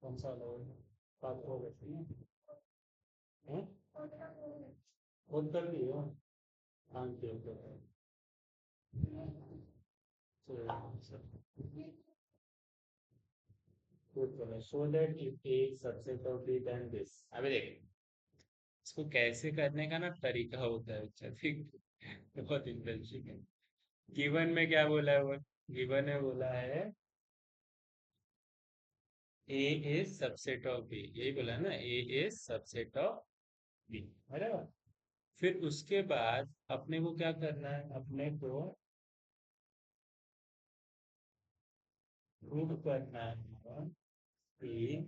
कौन सा लोग बात हो गई है खुद कर दियो हाँ जी so that it takes subset of the then this अभी देख इसको कैसे करने का ना तरीका होता है अच्छा ठीक बहुत इंटरेस्टिंग है गिवन में क्या बोला है वो गिवन में बोला है ए इज सबसेट ऑफ बी यही बोला है ना ए इज सबसेट ऑफ बी बराबर फिर उसके बाद अपने को क्या करना है अपने को प्रूव करना है कि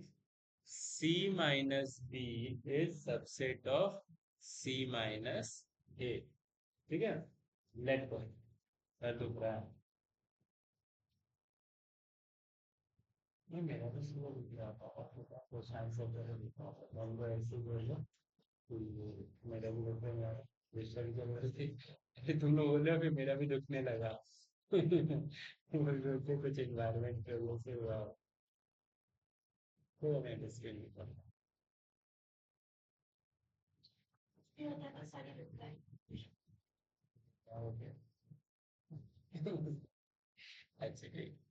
C minus B is subset of C minus A ठीक है लेट गो कर दूसरा नहीं मेरा तो शुरू हो गया था कुछ आंसर जरूर लिखा होगा उनको ऐसे ही बोलो कि मेरा भी दुखने लगा विश्व की जरूरत थी अरे तुम लोग बोले फिर मेरा भी दुखने लगा बोल रहे थे कुछ एनवायरमेंट की वजह से हुआ तो मैं डिस्कस नहीं करता क्या हो गया अच्छा ठीक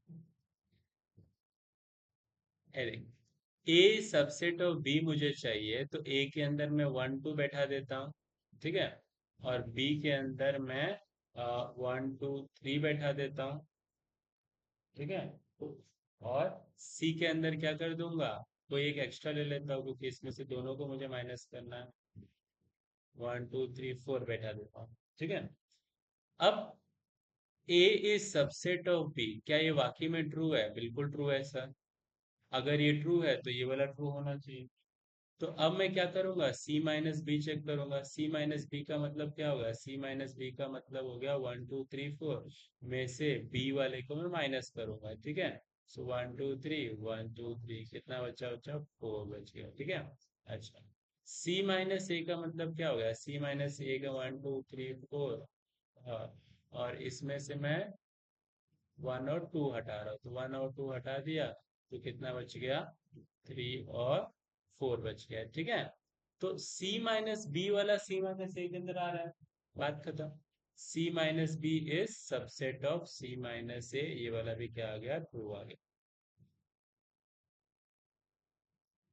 अरे ए सबसेट ऑफ बी मुझे चाहिए तो ए के अंदर मैं 1 2 बैठा देता हूँ ठीक है और बी के अंदर मैं 1 2 3 बैठा देता हूँ ठीक है और सी के अंदर क्या कर दूंगा कोई एक एक्स्ट्रा ले लेता हूँ क्योंकि इसमें से दोनों को मुझे माइनस करना है 1 2 3 4 बैठा देता हूँ ठीक है अब ए इज सबसेट ऑफ बी क्या ये वाकई में ट्रू है बिल्कुल ट्रू है सर अगर ये ट्रू है तो ये वाला ट्रू होना चाहिए तो अब मैं क्या करूंगा सी माइनस बी चेक करूंगा सी माइनस बी का मतलब क्या होगा सी माइनस बी का मतलब हो गया 1 2 3 4 में से बी वाले को मैं माइनस करूंगा ठीक है सो 1 2 3 कितना बचा बचा 4 बच गया ठीक है अच्छा सी माइनस ए का मतलब क्या हो गया सी माइनस ए का 1 2 3 4 हाँ और इसमें से मैं 1 और 2 हटा रहा हूँ तो 1 और 2 हटा दिया तो कितना बच गया 3 और 4 बच गया ठीक है तो सी माइनस बी वाला सी माइनस ए के अंदर आ रहा है बात खत्म C minus B is subset of C minus A ये वाला भी क्या आ गया ट्रू आ गया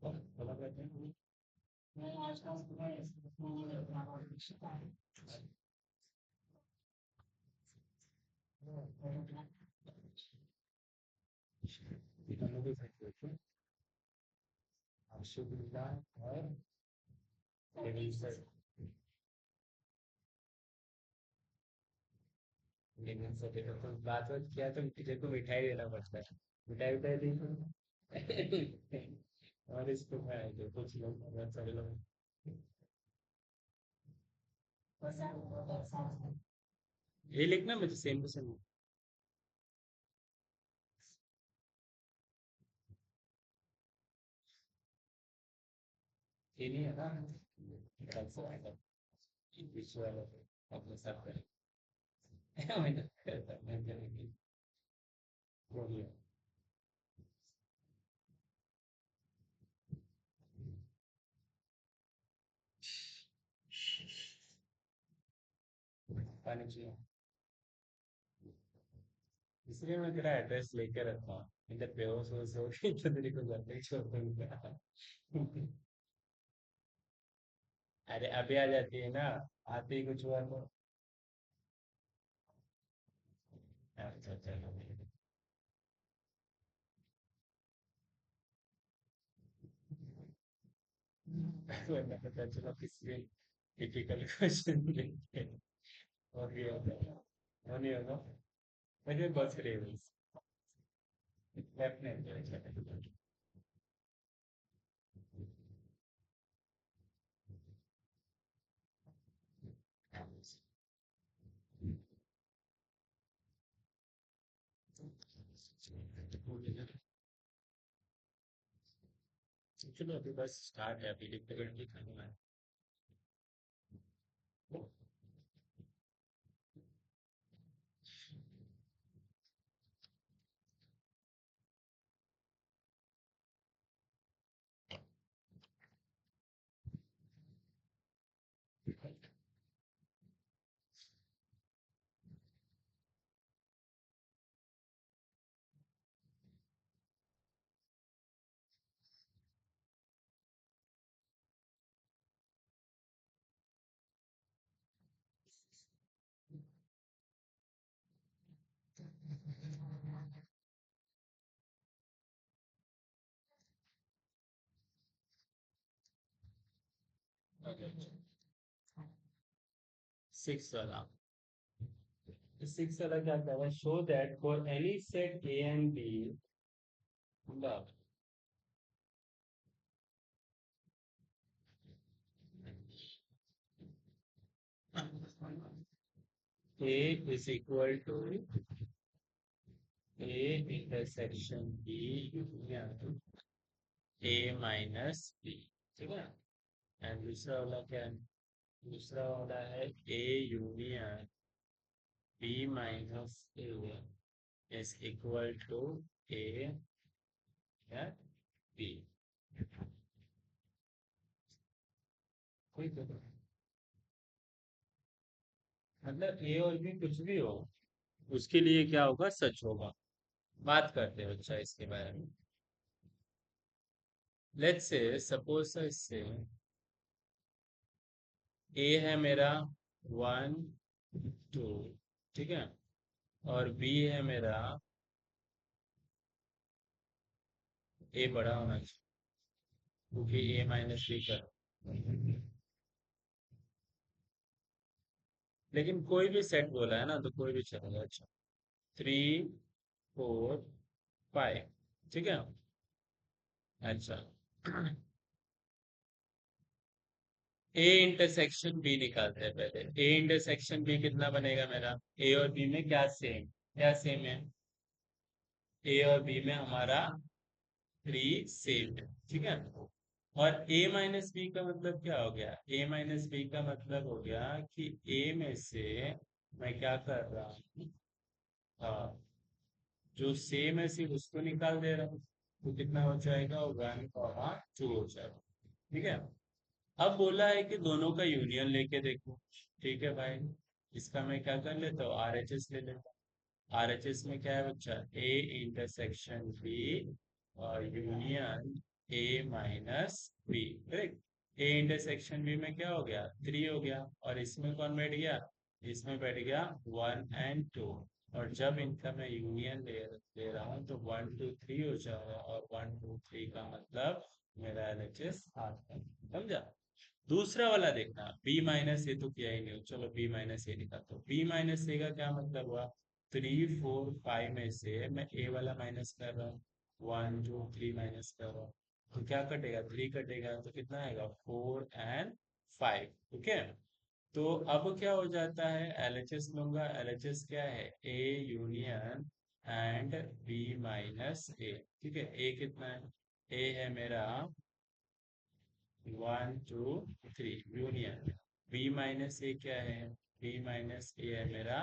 बोला कहते हैं दोनों भी सही होते हैं आशुविदा और लेविंसन लेविंसन तो बात बात किया तो टीचर को मिठाई देना पड़ता है मिठाई उठाई दी और इसको मैं जो कुछ लोग बहुत सारे लोग ये लिखना मुझे सेम टू सेम ये नहीं है ना कल से आएगा विश्व वाला अपने साथ करें मैंने मैं करेंगे हो गया पानी चाहिए इसलिए मैं तेरा एड्रेस लेकर रखता हूँ इधर बेहोश होश हो गई तो तेरे को घर पे छोड़ दूंगा अरे अभी आ जाती है ना आते ही कुछ हुआ तो अच्छा चलो वरना पता चला किसी टिपिकल क्वेश्चन लेके और भी होता है वो नहीं होगा मुझे बस रही डेफिनेटली चलो अभी बस स्टार्ट है अभी डिफिकल्टी करना है सिक्स वाला, सिक्स वाला क्या कह रहा है, show that for any set A and B, A is equal to A intersection B union A minus B, ठीक है। एंड दूसरा वाला क्या है, दूसरा वाला है A union B minus A is equal to A B, ठीक है। मतलब ए और बी कुछ भी हो, उसके लिए क्या होगा, सच होगा। बात करते हैं अच्छा इसके बारे में। लेट्स से सपोज इससे ए है मेरा वन टू, ठीक है, और बी है मेरा, ए बड़ा होना चाहिए क्योंकि ए माइनस बी का, लेकिन कोई भी सेट बोला है ना तो कोई भी चलेगा। अच्छा, थ्री फोर फाइव, ठीक है। अच्छा, ए इंटरसेक्शन बी निकालते हैं पहले। ए इंटरसेक्शन बी कितना बनेगा मेरा, ए और बी में क्या सेम, क्या सेम है, ए और बी में हमारा थ्री सेम है, ठीक है। और a माइनस बी का मतलब क्या हो गया, a माइनस बी का मतलब हो गया कि a में से मैं क्या कर रहा हूँ, हाँ, जो सेम है सिर्फ उसको निकाल दे रहा हूँ, तो कितना हो जाएगा, वन कॉमा टू हो जाएगा, ठीक है। अब बोला है कि दोनों का यूनियन लेके देखो, ठीक है भाई। इसका मैं क्या कर लेता हूँ, आर एच एस ले लेता हूँ। आर एच एस में क्या है बच्चा, ए इंटरसेक्शन बी और union A minus B, correct. A intersection B में क्या हो गया, थ्री हो गया, और इसमें कौन बैठ गया, इसमें बैठ गया वन एंड टू। और जब इनका मैं यूनियन ले रहा हूँ तो वन टू थ्री हो जाएगा, और वन टू थ्री का मतलब मेरा एल एच एस आता है, समझा। दूसरा वाला देखना, बी माइनस ए तो किया ही नहीं, चलो बी माइनस ए निकालता हूँ। बी माइनस ए का क्या मतलब हुआ, थ्री फोर फाइव में से मैं ए वाला माइनस कर रहा हूँ, वन टू थ्री माइनस कर रहा हूँ, तो क्या कटेगा, थ्री कटेगा, तो कितना आएगा, फोर एंड फाइव, ठीक है। तो अब क्या हो जाता है, एलएचएस लूंगा, एलएचएस क्या है, A union and B minus A, ठीक है। ए कितना है, ए है मेरा one two three union, B minus A क्या है, बी माइनस ए है मेरा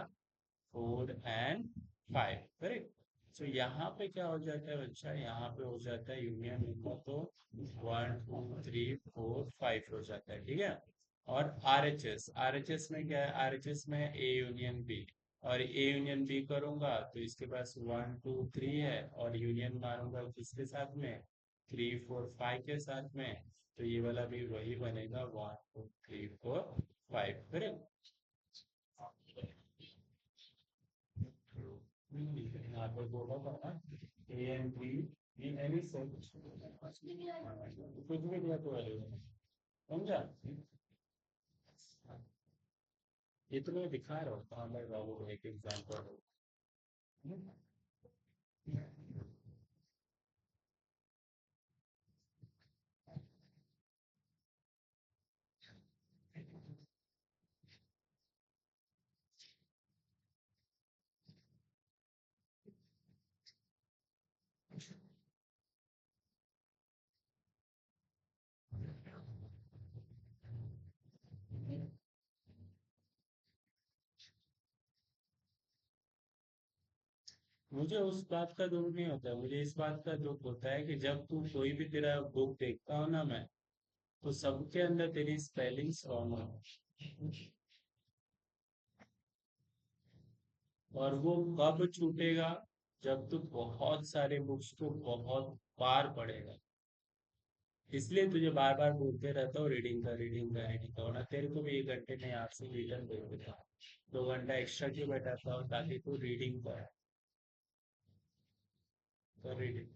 फोर एंड फाइव, करेक्ट। तो यहाँ पे क्या हो जाता है बच्चा, यहाँ पे हो जाता है यूनियन होगा तो one two three four five हो जाता है, ठीक है। और आरएचएस, आरएचएस में क्या है, आरएचएस में ए यूनियन बी, और ए यूनियन बी करूंगा तो इसके पास वन टू थ्री है, और यूनियन मारूंगा किसके साथ में, थ्री फोर फाइव के साथ में, तो ये वाला भी वही बनेगा, one two three four five, correct. यहाँ पे बोला था ना, A and B, B any set, कुछ भी दिया तो वैल्यू, समझा। ये तो मैं दिखा रहा हूँ, हाँ मैं बाबू एक एग्जाम्पल। मुझे उस बात का दुख नहीं होता, मुझे इस बात का दुख होता है कि जब तू कोई भी तेरा बुक देखता हो ना मैं, तो सबके अंदर तेरी स्पेलिंग रॉन्ग हो, और वो कब छूटेगा, जब तू बहुत सारे बुक्स को बहुत बार पढ़ेगा। इसलिए तुझे बार बार बोलते रहता हूँ, रीडिंग कर रीडिंग कर रीडिंग कर, वरना तेरे को भी 1 घंटे में आपसे रिटर्न दे देता हूँ, 2 घंटा एक्स्ट्रा क्यों बैठाता हूँ, ताकि तू रीडिंग कर, तो रीडिंग।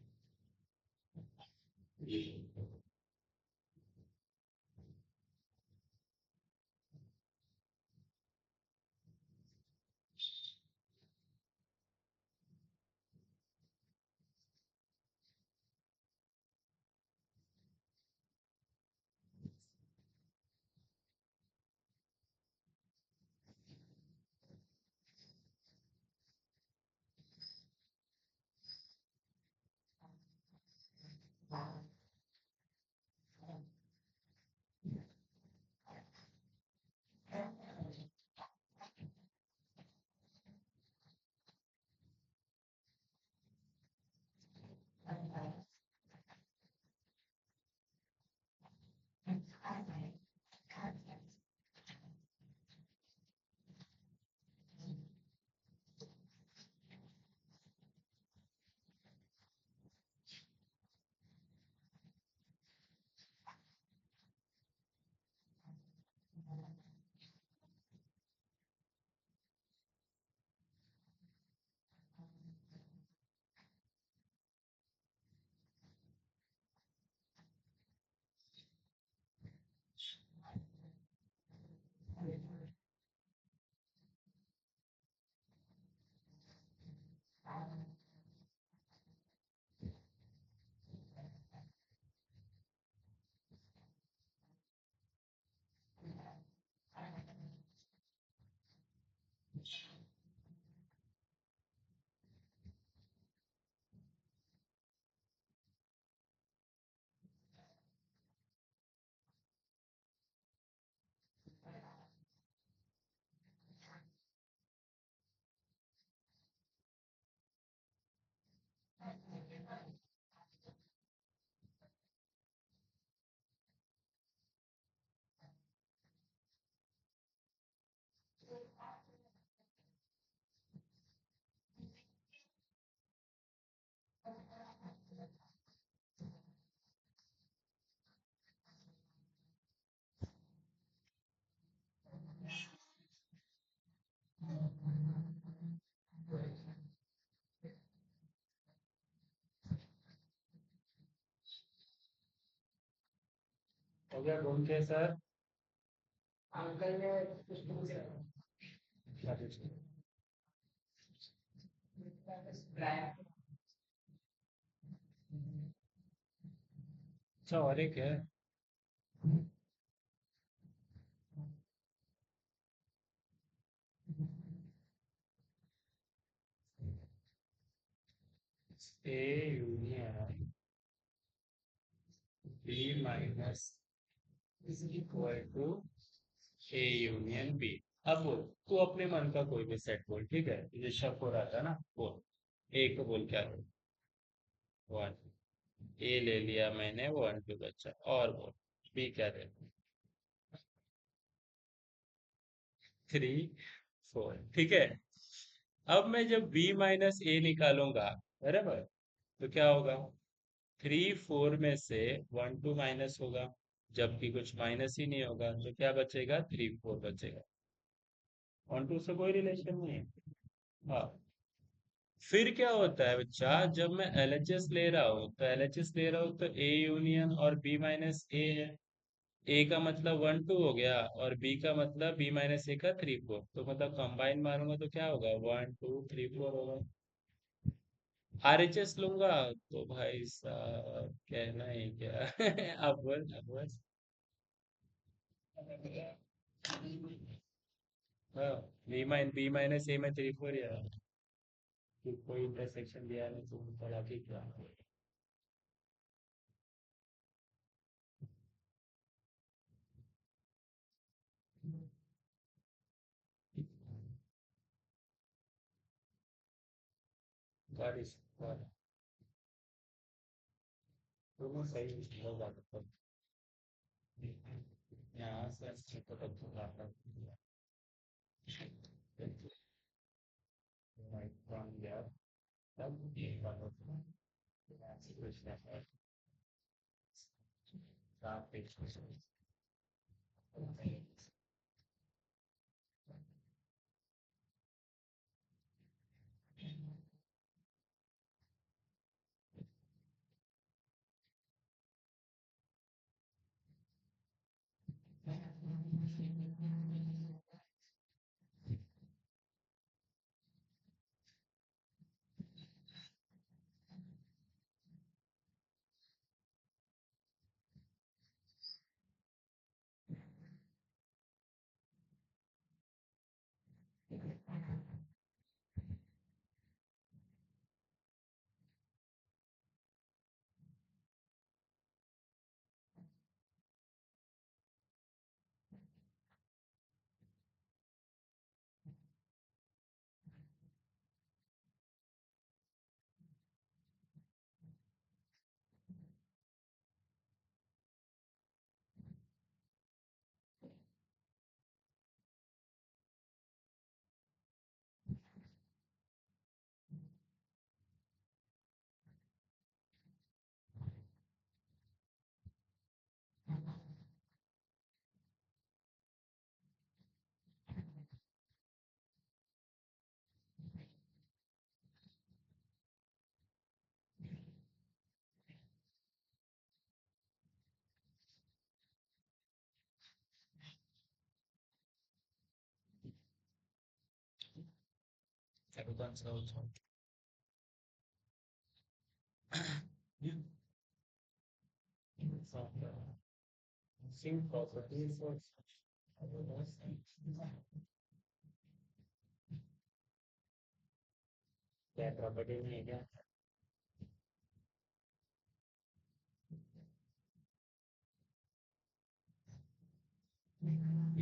हो गया ढूंढ के सर। अच्छा और एक है। A union B minus is equal to A union B. अब बोल, तू अपने मन का कोई भी सेट बोल, ठीक है, तुझे शक हो रहा था ना, बोल। ए को बोल क्या है? वन। ए ले लिया मैंने, वन टू बच्चा, और बोल बी क्या है? थ्री फोर, ठीक है। अब मैं जब बी माइनस ए निकालूंगा, बराबर, तो क्या होगा? थ्री फोर में से वन टू माइनस होगा, जबकि कुछ माइनस ही नहीं होगा, तो क्या बचेगा? थ्री फोर बचेगा। वन टू से कोई रिलेशन नहीं है। हाँ। फिर क्या होता है बच्चा, जब मैं एलएचएस ले रहा हूँ, तो एलएचएस ले रहा हूँ तो ए यूनियन और बी माइनस ए है। ए का मतलब वन टू हो गया, और बी का मतलब बी माइनस ए का थ्री फोर, तो मतलब कंबाइन मारूंगा तो क्या होगा? वन टू थ्री फोर होगा। आरएचएस लूंगा तो भाई साहब कहना ही क्या। अब बोल, अब बोल। हाँ, बी माइनस ए में थ्री फोर यार। कि कोई इंटरसेक्शन दिया नहीं, तुम पढ़ा के क्या? बारिश। दोनों सही हो जाता। यहाँ से अच्छे को तक सुधारना from there, तब ये बात होती है। यहाँ से कुछ नहीं है, साफ एक चीज़ है। Every once also. So, same properties of क्या प्रॉपर्टी नहीं है क्या?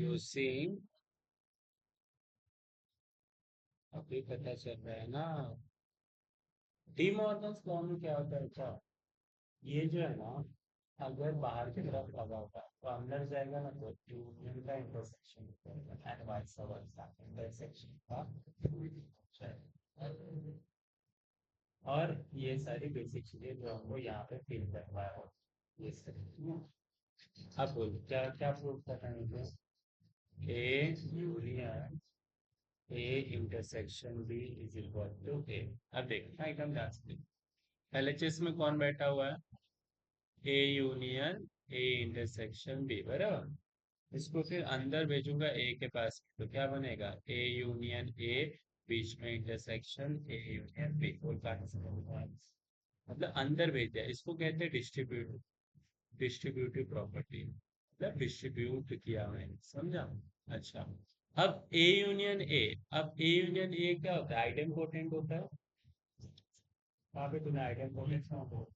यूजिंग, अभी पता चल रहा है ना। डी मॉर्गन्स लॉ में क्या होता है? अच्छा, ये जो है ना, अगर बाहर की तरफ लगा होगा तो अंदर जाएगा ना, तो यूनियन का intersection and vice versa intersection का और ये सारी बेसिक चीजें जो हमको यहाँ पे फील करवाया हो, ये सारी। अब बोल क्या क्या प्रूव करना है मुझे? A union A intersection B is equal to A. अब देख ना, एकदम ध्यान से देख। एलएचएस में कौन बैठा हुआ है? A union A intersection B, बराबर। इसको फिर अंदर भेजूंगा ए के पास, तो क्या बनेगा, ए यूनियन ए, बीच में इंटरसेक्शन ए यूनियन बी, और मतलब अंदर भेज दिया, इसको कहते हैं डिस्ट्रीब्यूटिव प्रॉपर्टी, मतलब डिस्ट्रीब्यूट किया मैंने, समझा। अच्छा, अब ए यूनियन ए, अब ए यूनियन ए क्या होता है, आइडेम्पोटेंट होता है। वहां पे तुम्हें आइडेम्पोटेंट ना हो,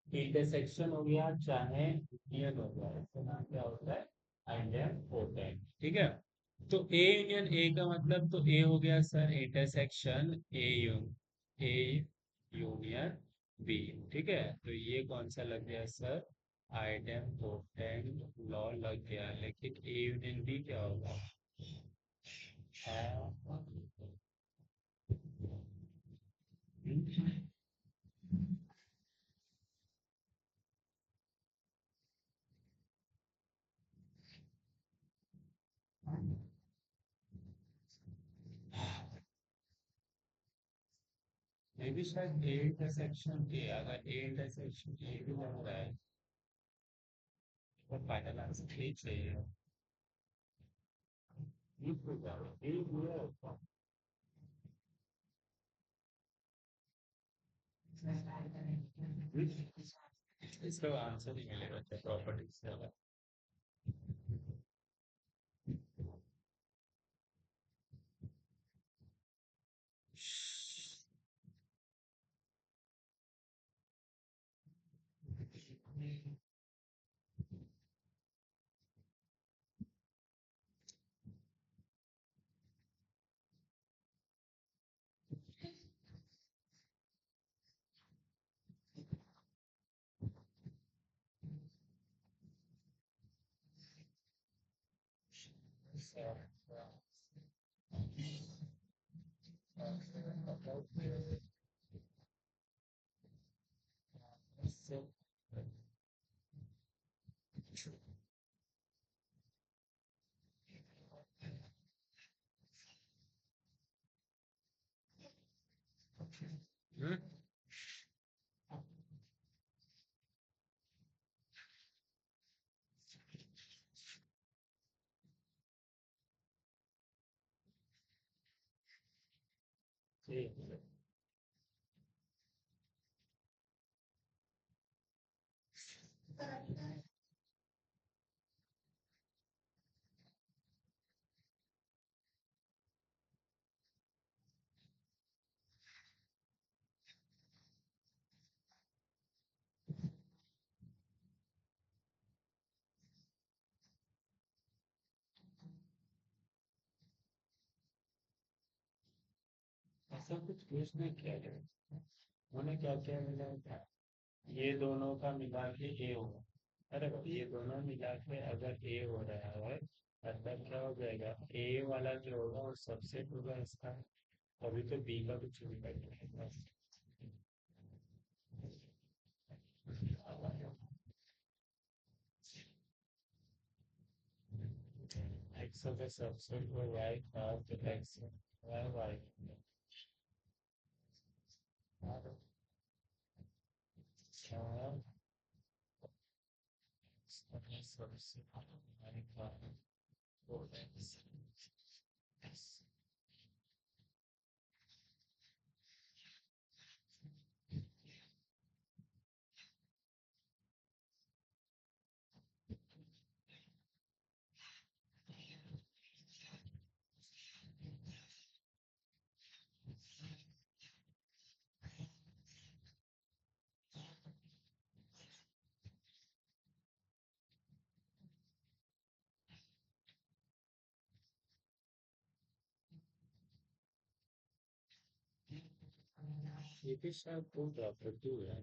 इंटरसेक्शन हो गया चाहे यूनियन हो गया, इसका नाम क्या होता है, आइडेम्पोटेंट, ठीक है। तो ए यूनियन ए का मतलब, तो ए हो गया sir intersection A union B, ठीक है। तो ये कौन सा लग गया सर, आइडेम्पोटेंट लॉ लग गया, लेकिन ए यूनियन बी क्या होगा, मे भी शायद ए इंटरसेक्शन ए, अगर ए इंटरसेक्शन ए भी लग रहा है, तो फाइनल आंसर ठीक चाहिए। ठीक हो जाओ, ठीक हुआ। इसका आंसर नहीं मिलेगा क्या, प्रॉपर्टी से अलग। हम्म, ठीक है। ऐसा कुछ पूछना क्या है, उन्होंने क्या क्या मिला था, ये दोनों का मिला के ए होगा, अरे ये दोनों मिला के अगर ए हो रहा है, मतलब क्या हो जाएगा, ए वाला जो होगा वो सबसेट होगा इसका, अभी तो बी का कुछ नहीं करना है। एक्स का सबसेट हो वाई का, तो एक्स वाई वाई सबसे वाई का, तो एक्स। ये भी शायद दो प्रॉपर्टी है।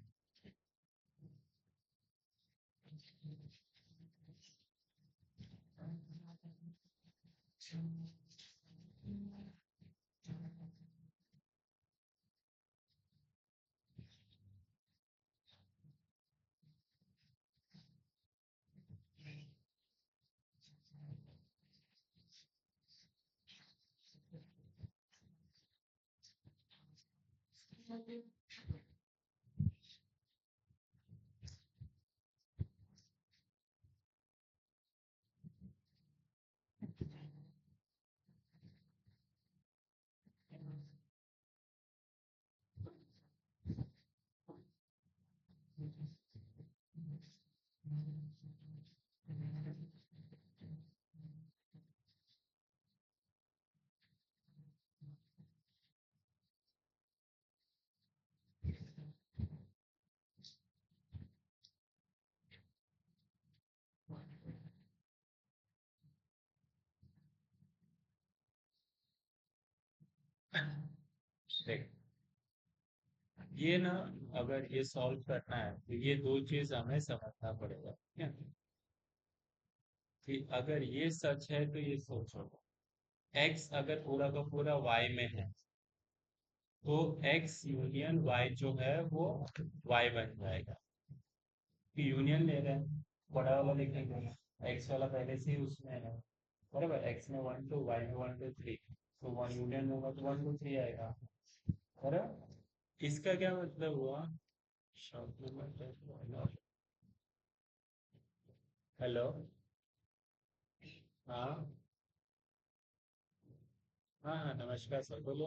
देख, ये ना, अगर ये सॉल्व करना है तो ये दो चीज हमें समझना पड़ेगा, ठीक है? कि अगर ये सच है तो ये सोचो, x अगर पूरा का पूरा y में है तो x यूनियन y जो है वो y बन जाएगा। कि यूनियन ले रहे हैं, बड़ा वाला लिखेंगे, x वाला पहले से ही उसमें है, बराबर, x में 1 2, y में 1 2 3, तो वन यूनियन होगा तो 1 2 3 आएगा, बराबर। इसका क्या मतलब हुआ? हेलो। हाँ हाँ हाँ, नमस्कार सर, बोलो।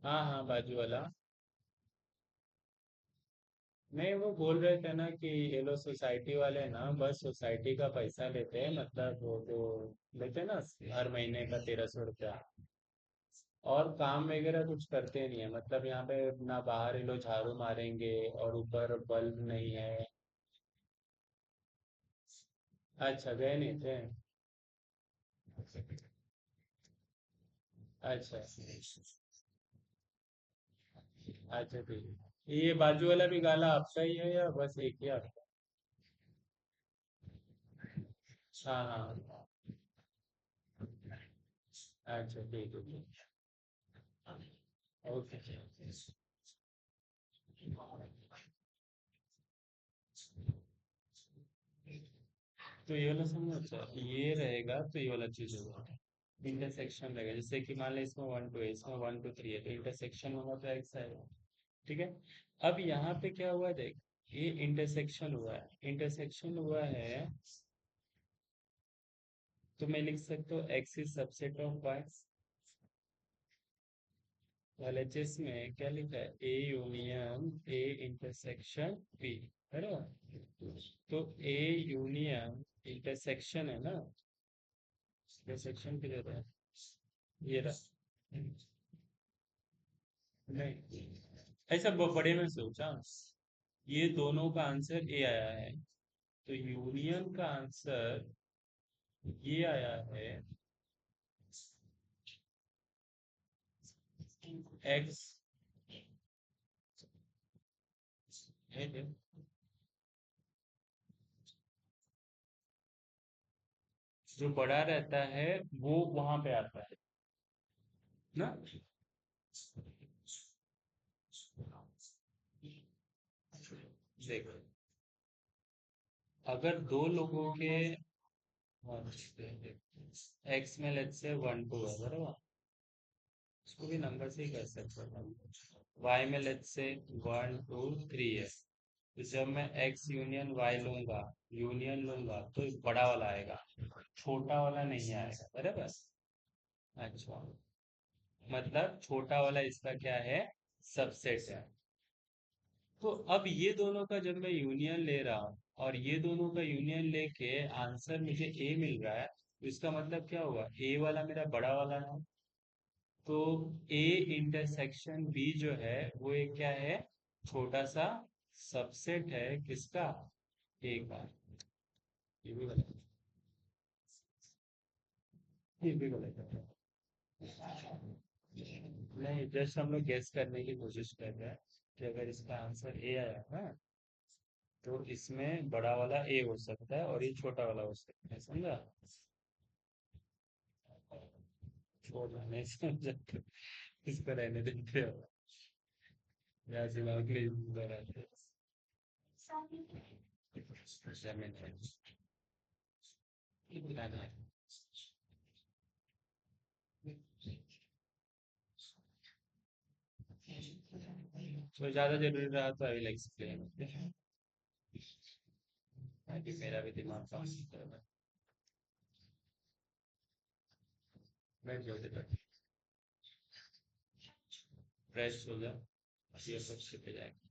हाँ हाँ, बाजू वाला। नहीं, वो बोल रहे थे ना कि ये लोग सोसाइटी वाले ना बस सोसाइटी का पैसा लेते हैं, मतलब वो जो लेते हैं ना हर महीने का 1300 रुपया, और काम वगैरह कुछ करते नहीं है। मतलब यहाँ पे ना बाहर ये लोग झाड़ू मारेंगे और ऊपर बल्ब नहीं है। अच्छा, गए नहीं थे? अच्छा अच्छा, ठीक है। ये बाजू वाला भी गाला आपका ही है या बस एक ही आपका? हाँ हाँ। अच्छा, ठीक है, ठीक है, ओके। तो ये वाला समझ, अच्छा ये रहेगा तो ये वाला चीज होगा, इंटरसेक्शन रहेगा। जैसे कि मान लो इसमें 1 2 है, इसमें 1 2 3 है, तो इंटरसेक्शन होगा तो एक्स आएगा, ठीक है? अब यहाँ पे क्या हुआ देख, ये इंटरसेक्शन हुआ है, इंटरसेक्शन हुआ है, तो मैं लिख सकता हूँ X is subset of Y. LHS में क्या लिखा है, A union A intersection B, है ना? तो ए यूनियन इंटरसेक्शन है ना, इंटरसेक्शन की जगह है, ये रहा। नहीं, ऐसा बड़े में सोचा, ये दोनों का आंसर ए आया है, तो यूनियन का आंसर ये आया है, एक्स। जो बड़ा रहता है वो वहां पे आता है ना। देखो, अगर दो लोगों के एक्स में लेट से 1 2 है, बराबर, उसको भी नंबर से ही कर सकते हैं। वाई में लेट से 1 2 3 है, तो जब मैं एक्स यूनियन वाई लूंगा, यूनियन लूंगा तो बड़ा वाला आएगा, छोटा वाला नहीं आएगा, बराबर। अच्छा, मतलब छोटा वाला इसका क्या है, सबसेट है। तो अब ये दोनों का जब मैं यूनियन ले रहा हूँ और ये दोनों का यूनियन लेके आंसर मुझे ए मिल रहा है, तो इसका मतलब क्या हुआ, ए वाला मेरा बड़ा वाला है, तो ए इंटरसेक्शन बी जो है वो एक क्या है, छोटा सा सबसेट है किसका, ए का। ये भी गलत है, ये भी गलत है। नहीं, जस्ट हम लोग गेस करने की कोशिश कर रहे हैं कि अगर इसका आंसर ए आया ना, तो इसमें बड़ा वाला ए हो सकता है और ये छोटा वाला हो सकता है, समझा? छोड़ना नहीं समझा तो इसको रहने देते हो, या दिमाग में घूमता रहता है। जमीन है, इतना नहीं। तो ज्यादा जरूरी रहा तो आई विल एक्सप्लेन, ताकि मेरा भी दिमाग काम कर रहा है। मैं जो देता, फ्रेश हो जा, ये सब पे जाएगा।